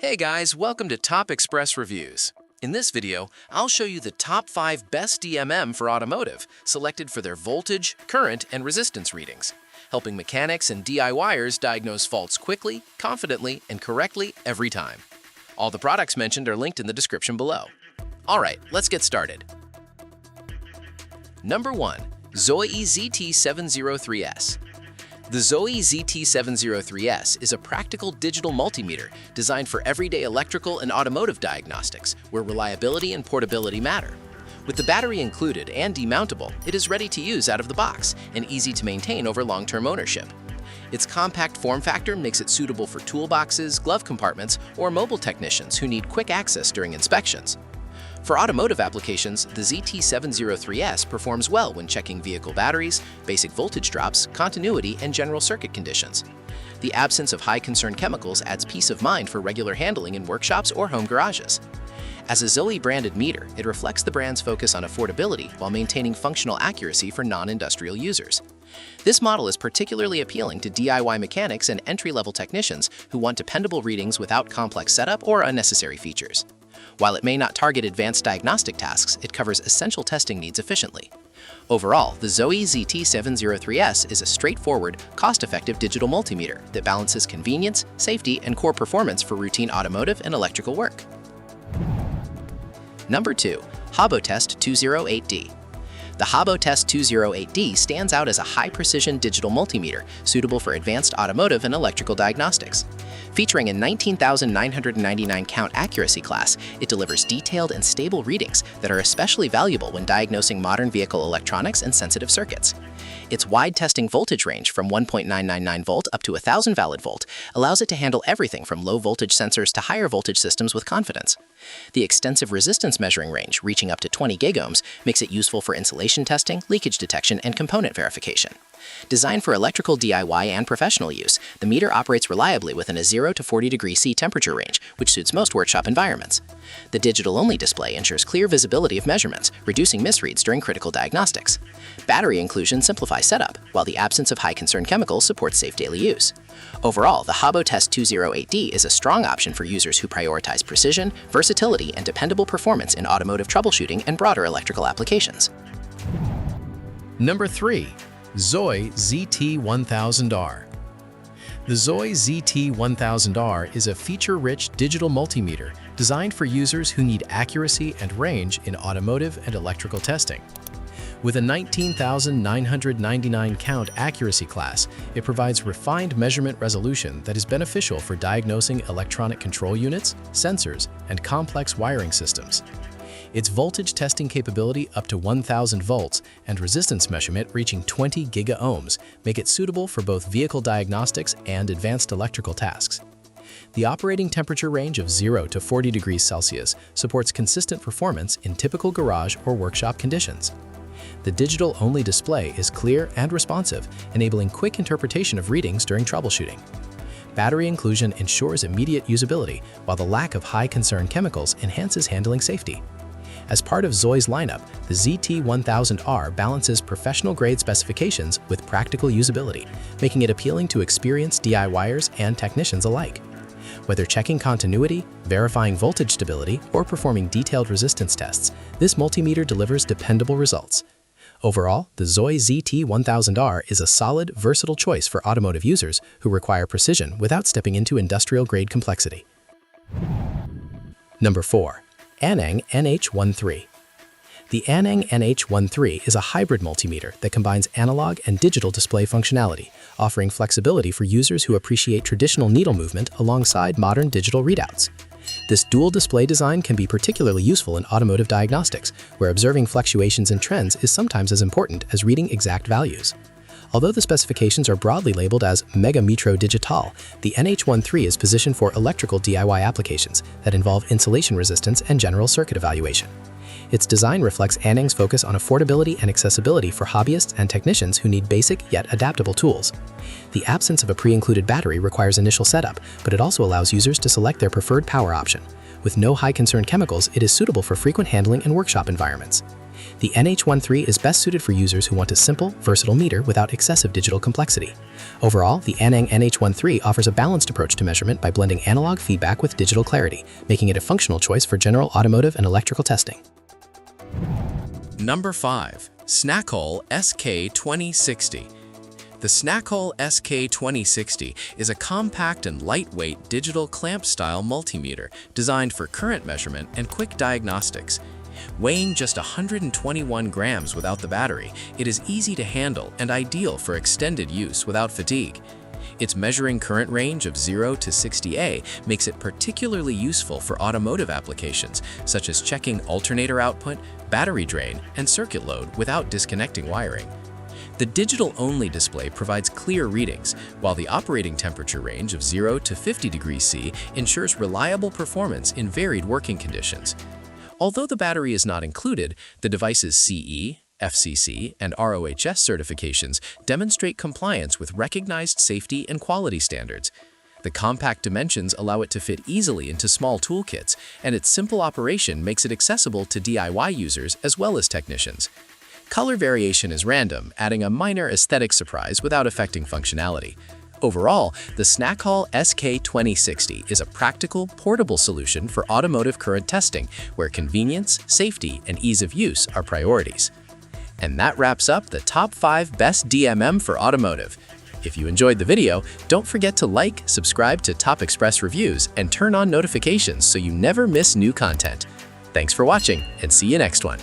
Hey guys, welcome to Top Express Reviews. In this video, I'll show you the top 5 best DMM for automotive, selected for their voltage, current, and resistance readings, helping mechanics and DIYers diagnose faults quickly, confidently, and correctly every time. All the products mentioned are linked in the description below. Alright, let's get started. Number 1. ZOYI ZT703S. The ZOYI ZT703S is a practical digital multimeter designed for everyday electrical and automotive diagnostics, where reliability and portability matter. With the battery included and demountable, it is ready to use out of the box and easy to maintain over long-term ownership. Its compact form factor makes it suitable for toolboxes, glove compartments, or mobile technicians who need quick access during inspections. For automotive applications, the ZT703S performs well when checking vehicle batteries, basic voltage drops, continuity, and general circuit conditions. The absence of high concern chemicals adds peace of mind for regular handling in workshops or home garages. As a ZOYI branded meter, it reflects the brand's focus on affordability while maintaining functional accuracy for non-industrial users. This model is particularly appealing to DIY mechanics and entry-level technicians who want dependable readings without complex setup or unnecessary features. While it may not target advanced diagnostic tasks, it covers essential testing needs efficiently. Overall, the ZOYI ZT703S is a straightforward, cost-effective digital multimeter that balances convenience, safety, and core performance for routine automotive and electrical work. Number 2. HABOTEST 208D. The HABOTEST 208D stands out as a high-precision digital multimeter suitable for advanced automotive and electrical diagnostics. Featuring a 19,999 count accuracy class, it delivers detailed and stable readings that are especially valuable when diagnosing modern vehicle electronics and sensitive circuits. Its wide testing voltage range from 1.999 volt up to 1000 valid volt allows it to handle everything from low voltage sensors to higher voltage systems with confidence. The extensive resistance measuring range, reaching up to 20 gigohms, makes it useful for insulation testing, leakage detection, and component verification. Designed for electrical DIY and professional use, the meter operates reliably within a 0 to 40 degrees C temperature range, which suits most workshop environments. The digital-only display ensures clear visibility of measurements, reducing misreads during critical diagnostics. Battery inclusion simplifies setup, while the absence of high-concern chemicals supports safe daily use. Overall, the HABOTEST 208D is a strong option for users who prioritize precision, versatility, and dependable performance in automotive troubleshooting and broader electrical applications. Number 3. ZOYI ZT1000R. The ZOYI ZT1000R is a feature-rich digital multimeter designed for users who need accuracy and range in automotive and electrical testing. With a 19,999 count accuracy class, it provides refined measurement resolution that is beneficial for diagnosing electronic control units, sensors, and complex wiring systems. Its voltage testing capability up to 1000 volts and resistance measurement reaching 20 gigaohms make it suitable for both vehicle diagnostics and advanced electrical tasks. The operating temperature range of 0 to 40 degrees Celsius supports consistent performance in typical garage or workshop conditions. The digital-only display is clear and responsive, enabling quick interpretation of readings during troubleshooting. Battery inclusion ensures immediate usability, while the lack of high-concern chemicals enhances handling safety. As part of ZOYI's lineup, the ZT1000R balances professional-grade specifications with practical usability, making it appealing to experienced DIYers and technicians alike. Whether checking continuity, verifying voltage stability, or performing detailed resistance tests, this multimeter delivers dependable results. Overall, the ZOYI ZT1000R is a solid, versatile choice for automotive users who require precision without stepping into industrial-grade complexity. Number 4. ANENG NH13. The ANENG NH13 is a hybrid multimeter that combines analog and digital display functionality, offering flexibility for users who appreciate traditional needle movement alongside modern digital readouts. This dual display design can be particularly useful in automotive diagnostics, where observing fluctuations in trends is sometimes as important as reading exact values. Although the specifications are broadly labeled as Mega Metro Digital, the NH13 is positioned for electrical DIY applications that involve insulation resistance and general circuit evaluation. Its design reflects ANENG's focus on affordability and accessibility for hobbyists and technicians who need basic yet adaptable tools. The absence of a pre-included battery requires initial setup, but it also allows users to select their preferred power option. With no high-concern chemicals, it is suitable for frequent handling and workshop environments. The NH13 is best suited for users who want a simple, versatile meter without excessive digital complexity. Overall, the ANENG NH13 offers a balanced approach to measurement by blending analog feedback with digital clarity, making it a functional choice for general automotive and electrical testing. Number 5. SNAKOL SK2060. The SNAKOL SK2060 is a compact and lightweight digital clamp-style multimeter designed for current measurement and quick diagnostics. Weighing just 121 grams without the battery, it is easy to handle and ideal for extended use without fatigue. Its measuring current range of 0 to 60A makes it particularly useful for automotive applications, such as checking alternator output, battery drain, and circuit load without disconnecting wiring. The digital-only display provides clear readings, while the operating temperature range of 0 to 50 degrees C ensures reliable performance in varied working conditions. Although the battery is not included, the device's CE, FCC, and RoHS certifications demonstrate compliance with recognized safety and quality standards. The compact dimensions allow it to fit easily into small toolkits, and its simple operation makes it accessible to DIY users as well as technicians. Color variation is random, adding a minor aesthetic surprise without affecting functionality. Overall, the SNAKOL SK2060 is a practical, portable solution for automotive current testing, where convenience, safety, and ease of use are priorities. And that wraps up the top 5 best DMM for automotive. If you enjoyed the video, don't forget to like, subscribe to Top Express Reviews, and turn on notifications so you never miss new content. Thanks for watching, and see you next one.